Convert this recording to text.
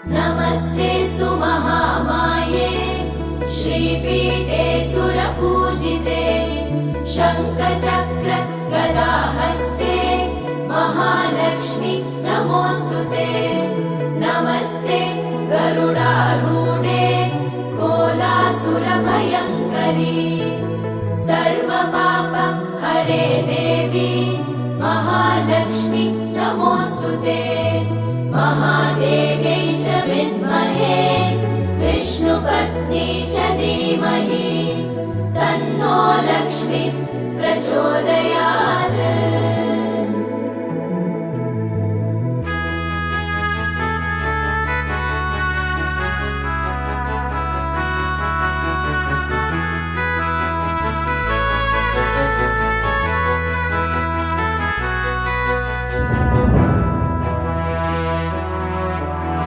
नमस्तेऽस्तु महामाये श्रीपीठे सुरपूजिते शङ्खचक्र गदाहस्ते महालक्ष्मी नमोऽस्तुते। नमस्ते गरुडारूढे कोलासुरभयङ्करी सर्वपाप हरे देवी महालक्ष्मी नमोऽस्तुते। महादेव्यै च विद्महे विष्णुपत्नी च धीमहि तन्नो लक्ष्मी प्रचोदयात्।